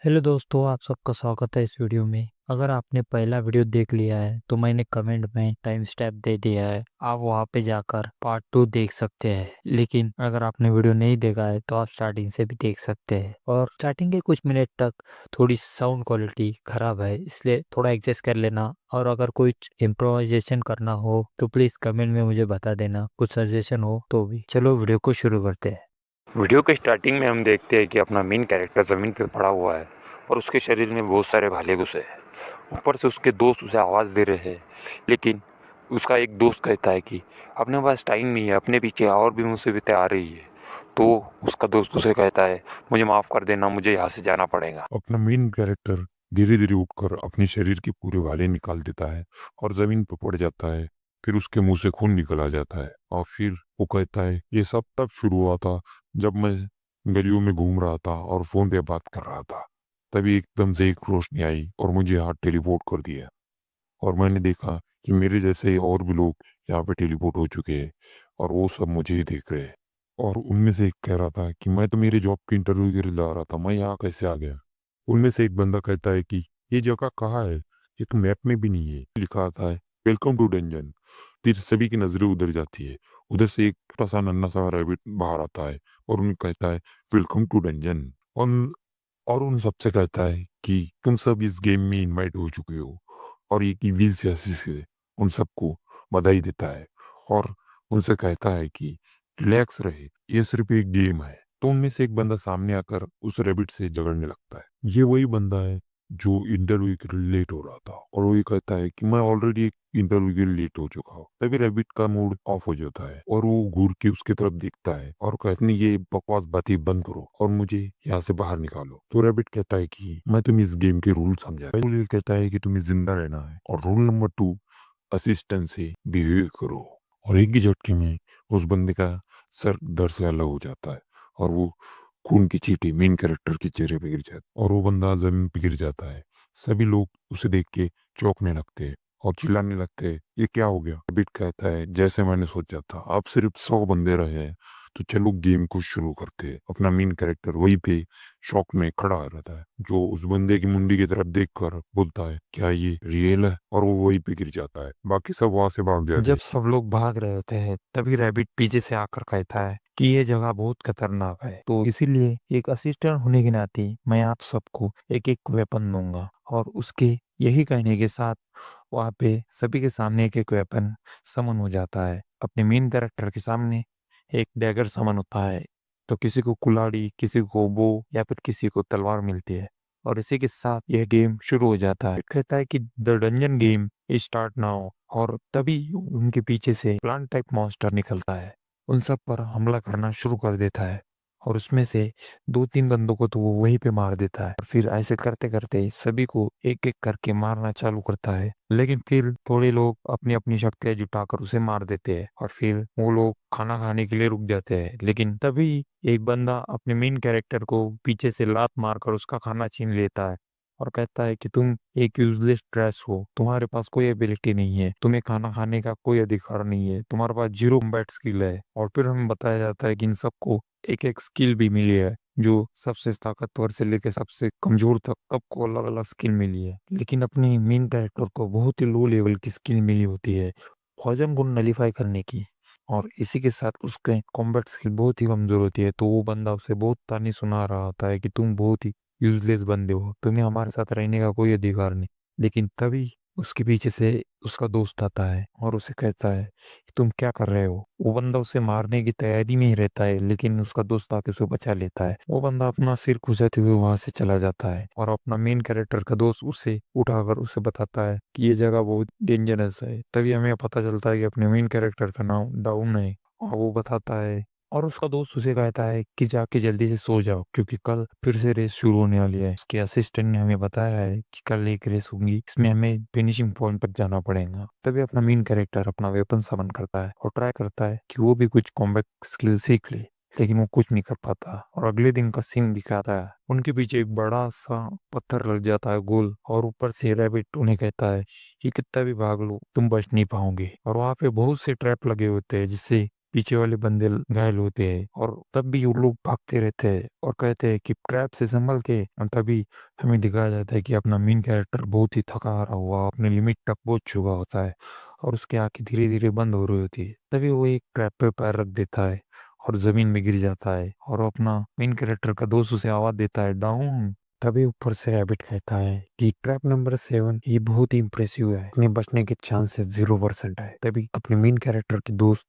Hello दोस्तों, आप सबका स्वागत है इस वीडियो में। अगर आपने पहला वीडियो देख लिया है तो मैंने कमेंट में टाइम स्टैम्प दे दिया है, आप वहां पे जाकर पार्ट 2 देख सकते हैं। लेकिन अगर आपने वीडियो नहीं देखा है तो आप स्टार्टिंग से भी देख सकते हैं। और स्टार्टिंग के कुछ मिनट तक थोड़ी साउंड क्वालिटी खराब है, इसलिए थोड़ा एडजस्ट कर लेना। और अगर कुछ इम्प्रोवाइजेशन करना हो तो प्लीज़ कमेंट में मुझे बता देना, कुछ सजेशन हो तो भी। चलो वीडियो को शुरू करते हैं। वीडियो के स्टार्टिंग में हम देखते हैं कि अपना मेन कैरेक्टर ज़मीन पे पड़ा हुआ है और उसके शरीर में बहुत सारे भाले घुसे हैं। ऊपर से उसके दोस्त उसे आवाज़ दे रहे हैं, लेकिन उसका एक दोस्त कहता है कि अपने पास टाइम नहीं है, अपने पीछे और भी मुसीबतें आ रही है। तो उसका दोस्त उसे कहता है, मुझे माफ़ कर देना, मुझे यहाँ से जाना पड़ेगा। अपना मेन कैरेक्टर धीरे धीरे उठकर अपने शरीर के पूरे भाले निकाल देता है और जमीन पर पड़ जाता है। फिर उसके मुंह से खून निकल आ जाता है और फिर वो कहता है, ये सब तब शुरू हुआ था जब मैं गलियों में घूम रहा था और फोन पे बात कर रहा था। तभी एकदम से एक रोशनी आई और मुझे यहाँ टेलीपोर्ट कर दिया और मैंने देखा कि मेरे जैसे और भी लोग यहाँ पे टेलीपोर्ट हो चुके हैं और वो सब मुझे ही देख रहे हैं। और उनमें से एक कह रहा था कि मैं तो मेरे जॉब के इंटरव्यू के लिए जा रहा था, मैं यहाँ कैसे आ गया। उनमें से एक बंदा कहता है कि ये जगह कहाँ है, ये तो मैप में भी नहीं है। लिखा आता है वेलकम टू डंजन। फिर सभी की नजरें उधर जाती है। उधर से एक छोटा सा नन्हा सा रैबिट बाहर आता है और उन्हें कहता है वेलकम टू डंजन। और उन सबसे कहता है कि तुम सब इस गेम में इनवाइट हो चुके हो। और ये की व्हील से हंसी से उन सबको बधाई देता है और उनसे कहता है कि रिलैक्स रहे, ये सिर्फ एक गेम है। तो उनमें से एक बंदा सामने आकर उस रैबिट से झगड़ने लगता है। ये वही बंदा है जो इंटरव्यू के लिए लेट हो रहा था और वो ये कहता है कि मैं ऑलरेडी इंटरव्यू के लिए लेट हो चुका हूँ। तभी रैबिट का मूड ऑफ हो जाता है और वो घूर के उसके तरफ देखता है और कहते नहीं, ये बकवास बातें बंद करो और मुझे यहाँ से बाहर निकालो। तो रैबिट कहता है कि मैं तुम्हें इस गेम के रूल समझा। रूल ये कहता है कि तुम्हें जिंदा रहना है और रूल नंबर 2, असिस्टेंट से बिहेव करो। और एक ही झटके में उस बंदे का सर दर्द से अलग हो जाता है और वो खून की चींटी मेन कैरेक्टर के चेहरे पे गिर जाती है और वो बंदा जमीन पे गिर जाता है। सभी लोग उसे देख के चौंकने लगते हैं और चिल्लाने लगते हैं, ये क्या हो गया। बिट कहता है, जैसे मैंने सोचा था, अब सिर्फ 100 बंदे रहे हैं, तो चलो गेम को शुरू करते हैं। अपना मेन कैरेक्टर वहीं पे शौक में खड़ा रहता है, जो उस बंदे की मुंडी की तरफ देखकर बोलता है, क्या ये रियल है। और वो वहीं पे गिर जाता है। बाकी सब वहां से भाग जाते जब हैं। सब लोग भाग रहे होते हैं तभी रैबिट पीछे से आकर कहता है कि ये जगह बहुत खतरनाक है, तो इसीलिए एक असिस्टेंट होने के नाते मैं आप सबको एक एक वेपन दूंगा। और उसके यही कहने के साथ वहाँ पे सभी के सामने एक एक वेपन समन हो जाता है। अपने मेन कैरेक्टर के सामने एक डैगर समन होता है, तो किसी को कुल्हाड़ी, किसी को बो या फिर किसी को तलवार मिलती है। और इसी के साथ यह गेम शुरू हो जाता है। कहता है कि the dungeon game start now. और तभी उनके पीछे से प्लांट टाइप मॉन्स्टर निकलता है, उन सब पर हमला करना शुरू कर देता है। और उसमें से 2-3 बंदों को तो वो वहीं पे मार देता है। और फिर ऐसे करते करते सभी को एक एक करके मारना चालू करता है। लेकिन फिर थोड़े लोग अपनी अपनी शक्तियां जुटाकर उसे मार देते हैं और फिर वो लोग खाना खाने के लिए रुक जाते हैं। लेकिन तभी एक बंदा अपने मेन कैरेक्टर को पीछे से लात मारकर उसका खाना छीन लेता है और कहता है कि तुम एक यूजलेस ट्रैश हो, तुम्हारे पास कोई एबिलिटी नहीं है, तुम्हें खाना खाने का कोई अधिकार नहीं है, तुम्हारे पास जीरो कॉम्बैट स्किल है। और फिर हमें बताया जाता है कि इन सबको एक एक स्किल भी मिली है, जो सबसे ताकतवर से लेकर सबसे कमजोर तक सबको अलग अलग स्किल मिली है। लेकिन अपनी मेन कैरेक्टर को बहुत ही लो लेवल की स्किल मिली होती है, पॉइजन को नलीफाई करने की। और इसी के साथ उसके कॉम्बैट स्किल बहुत ही कमजोर होती है, तो वो बंदा उसे बहुत ताने सुना रहा होता है कि तुम बहुत ही यूजलेस बंदे हो, तुम्हें हमारे साथ रहने का कोई अधिकार नहीं। लेकिन तभी उसके पीछे से उसका दोस्त आता है और उसे कहता है कि तुम क्या कर रहे हो। वो बंदा उसे मारने की तैयारी में ही रहता है, लेकिन उसका दोस्त आके उसे बचा लेता है। वो बंदा अपना सिर खुजाते हुए वहां से चला जाता है और अपना मेन कैरेक्टर का दोस्त उसे उठाकर उसे बताता है कि ये जगह बहुत डेंजरस है। तभी हमें पता चलता है कि अपने मेन कैरेक्टर का नाम डाउन है। और वो बताता है और उसका दोस्त उसे कहता है कि जाके जल्दी से सो जाओ, क्योंकि कल फिर से रेस शुरू होने वाली है। उसके असिस्टेंट ने हमें बताया है कि कल एक रेस होगी, इसमें हमें फिनिशिंग पॉइंट पर जाना पड़ेगा। तभी अपना मेन कैरेक्टर अपना वेपन समन करता है और ट्राई करता है कि वो भी कुछ कॉम्बैट स्किल सीख ले, लेकिन वो कुछ नहीं कर पाता। और अगले दिन का सीन दिखाता है, उनके पीछे एक बड़ा सा पत्थर लग जाता है गोल, और ऊपर से रैबिट उन्हें कहता है कि कितना भी भाग लो तुम बच नहीं पाओगे। और वहां पे बहुत से ट्रैप लगे होते हैं, जिससे पीछे वाले बंदे घायल होते हैं और तब भी वो लोग भागते रहते हैं और कहते हैं कि ट्रैप से संभल के। और तभी हमें दिखाया जाता है कि अपना मेन कैरेक्टर बहुत ही थका हारा हुआ अपने लिमिट तक पहुंच चुका होता है और उसकी आंखें धीरे धीरे बंद हो रही होती है। तभी वो एक ट्रैप पे पैर रख देता है और जमीन में गिर जाता है और अपना मेन कैरेक्टर का दोस्त उसे आवाज देता है, डाउन। तभी ऊपर से रैबिट कहता है कि ट्रैप नंबर 7 ये बहुत ही इंप्रेसिव है, इसमें बचने के चांसेस 0% है। तभी अपने मेन कैरेक्टर के दोस्त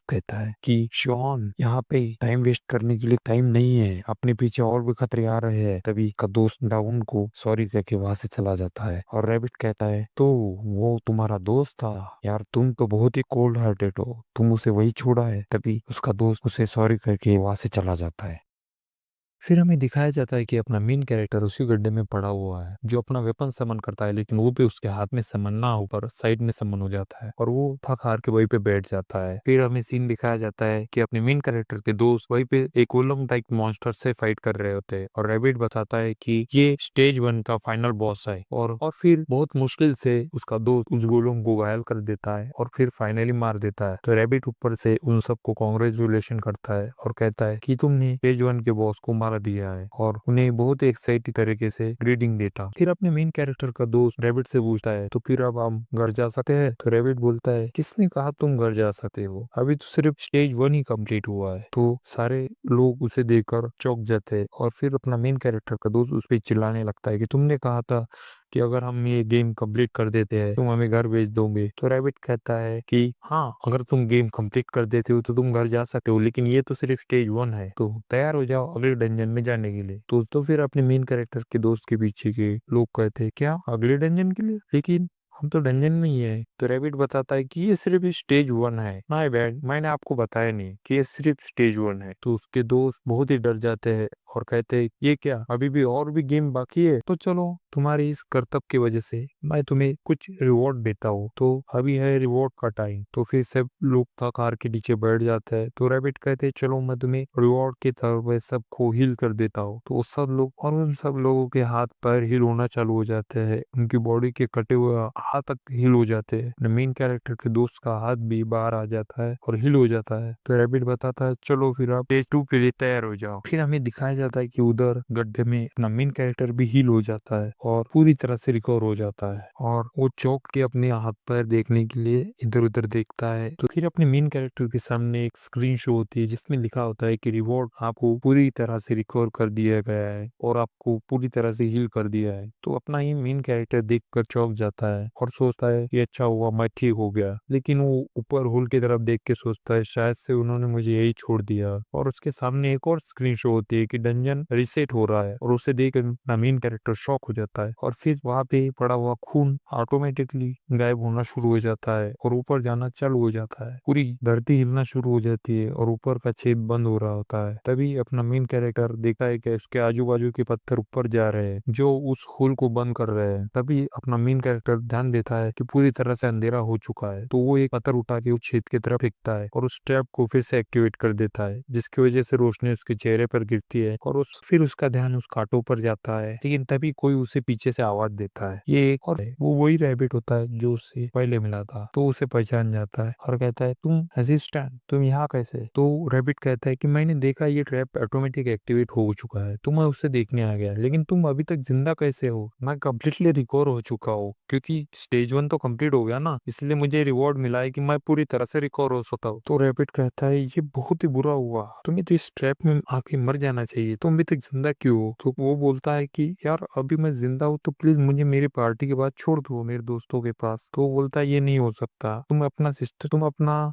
कहता है कि शॉन यहाँ पे टाइम वेस्ट करने के लिए टाइम नहीं है, अपने पीछे और भी खतरे आ रहे हैं। तभी का दोस्त डाउन को सॉरी कह के वहां से चला जाता है और रैबिट कहता है तो वो तुम्हारा दोस्त था यार, तुम तो बहुत ही कोल्ड हार्टेड हो, तुम उसे वही छोड़ा है। तभी उसका दोस्त उसे सॉरी करके वहां से चला जाता है। फिर हमें दिखाया जाता है कि अपना मेन कैरेक्टर उसी गड्ढे में पड़ा हुआ है जो अपना वेपन समन करता है, लेकिन वो भी उसके हाथ में समन ना होकर साइड में समन हो जाता है और वो थक हार के वहीं पे बैठ जाता है। फिर हमें सीन दिखाया जाता है कि अपने मेन कैरेक्टर के दोस्त वहीं पे एक गोलम टाइप मॉन्स्टर से फाइट कर रहे होते हैं और रैबिट बताता है कि ये स्टेज 1 का फाइनल बॉस है और फिर बहुत मुश्किल से उसका दोस्त उस गोलम को घायल कर देता है और फिर फाइनली मार देता है। तो रैबिट ऊपर से उन सबको कॉन्ग्रेचुलेशन करता है और कहता है कि तुमने स्टेज 1 के बॉस को मार दिया है और उन्हें बहुत ही एक्साइटिंग तरीके से ग्रीटिंग देता। फिर अपने मेन कैरेक्टर का दोस्त रैबिट से पूछता है तो फिर अब हम घर जा सकते हैं। तो रैबिट बोलता है किसने कहा तुम घर जा सकते हो, अभी तो सिर्फ स्टेज 1 ही कंप्लीट हुआ है। तो सारे लोग उसे देखकर चौंक जाते हैं और फिर अपना मेन कैरेक्टर का दोस्त उस पर चिल्लाने लगता है कि तुमने कहा था कि अगर हम ये गेम कंप्लीट कर देते हैं तुम हमें घर भेज दोगे। तो रैबिट कहता है कि हाँ, अगर तुम गेम कंप्लीट कर देते हो तो तुम घर जा सकते हो, लेकिन ये तो सिर्फ स्टेज 1 है, तो तैयार हो जाओ अगले डंजन में जाने के लिए। तो फिर अपने मेन कैरेक्टर के दोस्त के पीछे के लोग कहते हैं क्या अगले डंजन के लिए, लेकिन हम तो डंजन में ही है। तो रैबिट बताता है कि ये सिर्फ स्टेज 1 है, माय बैड, मैंने आपको बताया नहीं कि ये सिर्फ स्टेज 1 है। तो उसके दोस्त बहुत ही डर जाते हैं और कहते हैं ये क्या, अभी भी और भी गेम बाकी है, तो चलो तुम्हारी इस करतब की वजह से मैं तुम्हें कुछ रिवॉर्ड देता हूँ, तो अभी है रिवॉर्ड का टाइम। तो फिर सब लोग कार के नीचे बैठ जाते हैं। तो रैबिट कहते हैं चलो मैं तुम्हें रिवॉर्ड के तौर पर सबको हील कर देता हूँ। तो सब लोग और उन सब लोगों के हाथ पैर हील होना चालू हो जाते हैं, उनकी बॉडी के कटे हुए हाथ तक हील हो जाते हैं। मेन कैरेक्टर के दोस्त का हाथ भी बाहर आ जाता है और हील हो जाता है। तो रैबिट बताता है चलो फिर आप स्टेज 2 के लिए तैयार हो जाओ। फिर हमें दिखाया जाता है कि उधर गड्ढे में अपना मेन कैरेक्टर भी हील हो जाता है और पूरी तरह से रिकवर हो जाता है और वो चौंक के अपने हाथ पैर देखने के लिए इधर उधर देखता है। तो फिर अपने मेन कैरेक्टर के सामने एक स्क्रीन शो होती है जिसमें लिखा होता है कि रिवॉर्ड आपको पूरी तरह से रिकवर कर दिया गया है और आपको पूरी तरह से हील कर दिया है। तो अपना ही मेन कैरेक्टर देखकर चौंक जाता है और सोचता है कि अच्छा हुआ मैं ठीक हो गया, लेकिन वो ऊपर होल की तरफ देख के सोचता है शायद से उन्होंने मुझे यही छोड़ दिया। और उसके सामने एक और स्क्रीन शो होती है कि डंजन रिसेट हो रहा है और उसे देख अपना मेन कैरेक्टर शॉक हो जाता है और फिर वहां पे पड़ा हुआ खून ऑटोमेटिकली गायब होना शुरू हो जाता है और ऊपर जाना चालू हो जाता है। पूरी धरती हिलना शुरू हो जाती है और ऊपर का छेद बंद हो रहा होता है। तभी अपना मेन कैरेक्टर देखता है कि उसके आजू बाजू के पत्थर ऊपर जा रहे हैं जो उस होल को बंद कर रहे हैं। तभी अपना मेन कैरेक्टर ध्यान देता है कि पूरी तरह से अंधेरा हो चुका है। तो वो एक पत्थर उठा के उस छेद की तरफ फेंकता है और उस ट्रैप को फिर से एक्टिवेट कर देता है, जिसकी वजह से रोशनी उसके चेहरे पर गिरती है और फिर उसका ध्यान उस कांटों पर जाता है। लेकिन तभी कोई उसे पीछे से आवाज देता है, ये एक और वो वही रैबिट होता है जो उससे पहले मिला था। तो उसे पहचान जाता है और कहता है तुम असिस्टेंट, तुम यहाँ कैसे। तो रैबिट कहता है कि मैंने देखा ये ट्रैप ऑटोमेटिक एक्टिवेट हो चुका है तो मैं उसे देखने आ गया, लेकिन तुम अभी तक जिंदा कैसे हो। मैं कम्प्लीटली रिकवर हो चुका हूँ क्योंकि स्टेज 1 तो कंप्लीट हो गया ना, इसलिए मुझे रिवॉर्ड मिला है कि मैं पूरी तरह से रिकवर हो सकता हूँ। तो रैबिट कहता है ये बहुत ही बुरा हुआ, तुम्हें तो इस ट्रैप में आके मर जाना चाहिए, तुम अभी तक जिंदा क्यों हो। तो वो बोलता है कि यार अभी मैं जिंदा हूँ तो प्लीज मुझे मेरी पार्टी के बाद छोड़ दो मेरे दोस्तों के पास। तो वो बोलता है ये नहीं हो सकता, तुम अपना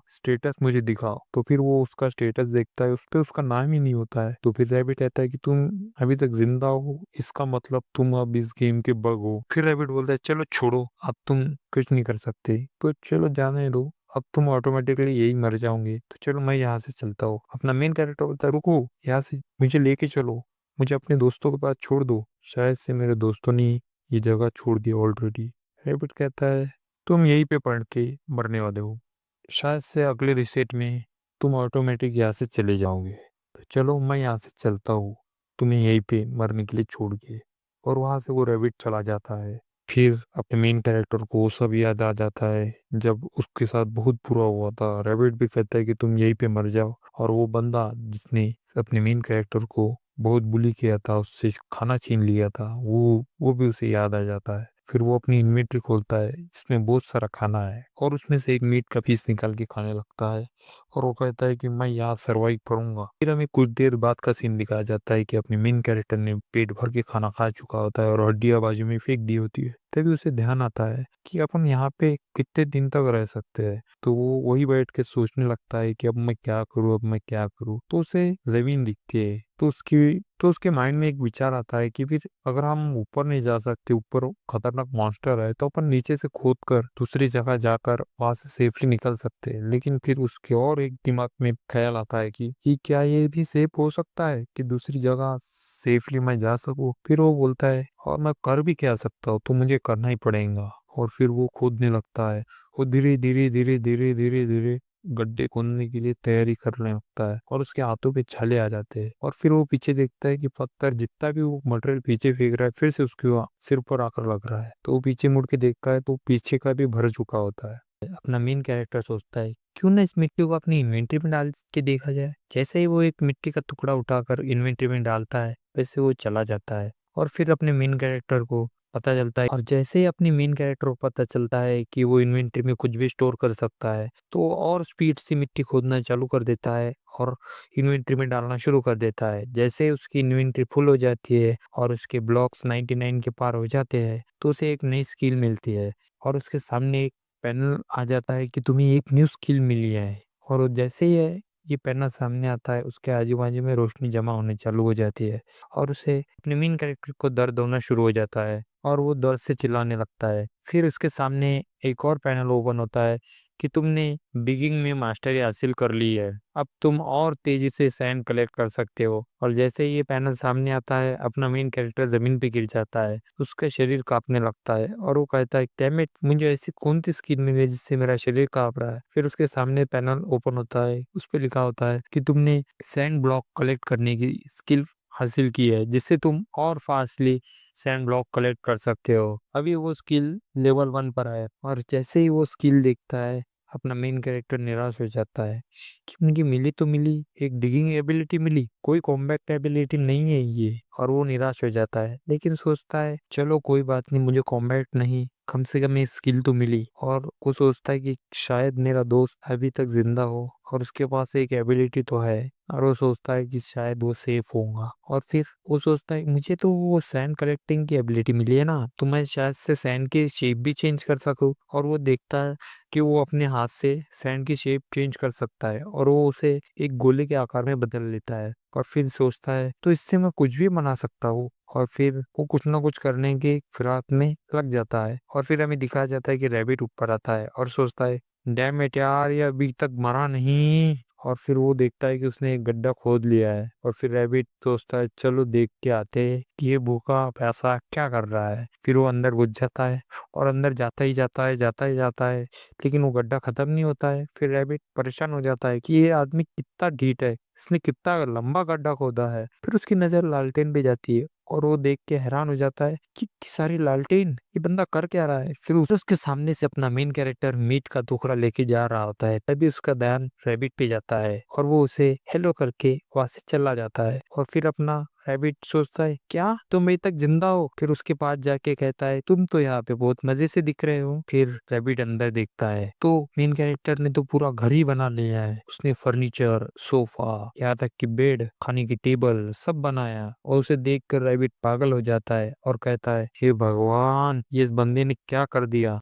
स्टेटस मुझे दिखाओ। तो फिर वो उसका स्टेटस देखता है, उस पे उसका नाम ही नहीं होता है। तो फिर रैबिट कहता है कि तुम अभी तक जिंदा हो, इसका मतलब तुम अब इस गेम के बग हो। फिर रैबिट बोलता है चलो छोड़ो, अब तुम कुछ नहीं कर सकते, तो चलो जाने दो, अब तुम ऑटोमेटिकली यही मर जाओगे, तो चलो मैं यहाँ से चलता हूँ। अपना मेन कैरेक्टर बोलता है रुको, यहाँ से मुझे लेके चलो, मुझे अपने दोस्तों के पास छोड़ दो, शायद से मेरे दोस्तों ने ये जगह छोड़ दी ऑलरेडी। रैबिट कहता है तुम यहीं पे पढ़ के मरने वाले हो, शायद से अगले रिसेट में तुम ऑटोमेटिक यहाँ से चले जाओगे, तो चलो मैं यहाँ से चलता हूँ तुम्हें यहीं पे मरने के लिए छोड़ के। और वहां से वो रैबिट चला जाता है। फिर अपने मेन कैरेक्टर को वो सब याद आ जाता है जब उसके साथ बहुत बुरा हुआ था। रैबिट भी कहता है कि तुम यहीं पे मर जाओ, और वो बंदा जिसने अपने मेन कैरेक्टर को बहुत बुली किया था, उससे खाना छीन लिया था, वो भी उसे याद आ जाता है। फिर वो अपनी इन्वेंटरी खोलता है जिसमें बहुत सारा खाना है, और उसमें से एक मीट का पीस निकाल के खाने लगता है, और वो कहता है कि मैं यहाँ सरवाइव करूंगा। फिर हमें कुछ देर बाद का सीन दिखाया जाता है कि अपने मेन कैरेक्टर ने पेट भर के खाना खा चुका होता है और हड्डियां बाजू में फेंक दी होती है। तभी उसे ध्यान आता है कि अपन यहाँ पे कितने दिन तक रह सकते हैं। तो वो वही बैठ के सोचने लगता है कि अब मैं क्या करूँ, अब मैं क्या करूँ। तो उसे जमीन दिखती है, तो उसके माइंड में एक विचार आता है कि फिर अगर हम ऊपर नहीं जा सकते, ऊपर खतरनाक मॉन्स्टर है, तो अपन नीचे से खोद कर दूसरी जगह जाकर वहां से सेफली निकल सकते हैं। लेकिन फिर उसके और एक दिमाग में ख्याल आता है कि क्या ये भी सेफ हो सकता है कि दूसरी जगह सेफली मैं जा सकूं। फिर वो बोलता है और मैं कर भी क्या सकता हूँ, तो मुझे करना ही पड़ेगा। और फिर वो खोदने लगता है। वो धीरे धीरे धीरे धीरे धीरे धीरे गड्ढे खोदने के लिए तैयारी करने लगता है, और उसके हाथों पे छाले आ जाते हैं। और फिर वो पीछे देखता है कि पत्थर जितना भी वो मटेरियल पीछे फेंक रहा है फिर से उसके सिर पर आकर लग रहा है। तो वो पीछे मुड़ के देखता है तो पीछे का भी भर चुका होता है। अपना मेन कैरेक्टर सोचता है क्यों ना इस मिट्टी को अपनी इन्वेंटरी में डाल के देखा जाए। जैसे ही वो एक मिट्टी का टुकड़ा उठाकर इन्वेंटरी में डालता है, वैसे वो चला जाता है। और फिर अपने मेन कैरेक्टर को पता चलता है, और जैसे ही अपनी मेन कैरेक्टर को पता चलता है कि वो इन्वेंटरी में कुछ भी स्टोर कर सकता है, तो और स्पीड से मिट्टी खोदना चालू कर देता है और इन्वेंटरी में डालना शुरू कर देता है। जैसे ही उसकी इन्वेंटरी फुल हो जाती है और उसके ब्लॉक्स 99 के पार हो जाते हैं, तो उसे एक नई स्किल मिलती है, और उसके सामने एक पैनल आ जाता है कि तुम्हें एक न्यू स्किल मिली है। और वो जैसे ही ये पैनल सामने आता है, उसके आजू बाजू में रोशनी जमा होने चालू हो जाती है, और उसे अपने मेन कैरेक्टर को दर्द होना शुरू हो जाता है, और वो दर्द से चिल्लाने लगता है। फिर उसके सामने एक और पैनल ओपन होता है कि तुमने बिगिंग में मास्टरी हासिल कर ली है, अब तुम और तेजी से सैंड कलेक्ट कर सकते हो। और जैसे ही ये पैनल सामने आता है, अपना मेन कैरेक्टर जमीन पे गिर जाता है, उसका शरीर कांपने लगता है, और वो कहता है डैम इट, मुझे ऐसी कौन सी स्किल मिली है जिससे मेरा शरीर कांप रहा है। फिर उसके सामने पैनल ओपन होता है, उस पे लिखा होता है कि तुमने सैंड ब्लॉक कलेक्ट करने की स्किल हासिल की है, जिससे तुम और फास्टली सैंड ब्लॉक कलेक्ट कर सकते हो। अभी वो स्किल लेवल 1 पर है, और जैसे ही वो स्किल देखता है, अपना मेन कैरेक्टर निराश हो जाता है कि उनकी मिली तो मिली, एक डिगिंग एबिलिटी मिली, कोई कॉम्बैट एबिलिटी नहीं है ये। और वो निराश हो जाता है, लेकिन सोचता है चलो कोई बात नहीं, मुझे कॉम्बैट नहीं, कम से कम ये स्किल तो मिली। और वो सोचता है कि शायद मेरा दोस्त अभी तक जिंदा हो और उसके पास एक एबिलिटी तो है, और वो सोचता है कि शायद वो सेफ होगा। और फिर वो सोचता है मुझे तो वो सैंड कलेक्टिंग की एबिलिटी मिली है ना, तो मैं शायद से सैंड की शेप भी चेंज कर सकूं। और वो देखता है कि वो अपने हाथ से सैंड की शेप चेंज कर सकता है, और वो उसे एक गोले के आकार में बदल लेता है। और फिर सोचता है तो इससे मैं कुछ भी बना सकता हूँ। और फिर वो कुछ ना कुछ करने के फिराक में लग जाता है। और फिर हमें दिखाया जाता है कि रैबिट ऊपर आता है और सोचता है डैम इट यार, ये अभी तक मरा नहीं। और फिर वो देखता है कि उसने एक गड्ढा खोद लिया है, और फिर रैबिट सोचता है चलो देख के आते हैं कि ये भूखा प्यासा क्या कर रहा है। फिर वो अंदर घुस जाता है, और अंदर जाता ही जाता है, जाता ही जाता है, लेकिन वो गड्ढा खत्म नहीं होता है। फिर रैबिट परेशान हो जाता है कि ये आदमी कितना ढीठ है, इसने कितना लंबा गड्ढा खोदा है। फिर उसकी नजर लालटेन पे जाती है, और वो देख के हैरान हो जाता है कि इतनी सारी लालटेन, ये बंदा कर क्या रहा है। फिर उसके सामने से अपना मेन कैरेक्टर मीट का टुकड़ा लेके जा रहा होता है, तभी उसका ध्यान रैबिट पे जाता है, और वो उसे हेलो करके वहां से चला जाता है। और फिर अपना रैबिट सोचता है क्या तुम अभी तक जिंदा हो। फिर उसके पास जाके कहता है तुम तो यहाँ पे बहुत मजे से दिख रहे हो। फिर रैबिट अंदर देखता है तो मेन कैरेक्टर ने तो पूरा घर ही बना लिया है। उसने फर्नीचर, सोफा, यहाँ तक कि बेड, खाने की टेबल सब बनाया, और उसे देखकर रैबिट पागल हो जाता है और कहता है हे भगवान, ये इस बंदे ने क्या कर दिया।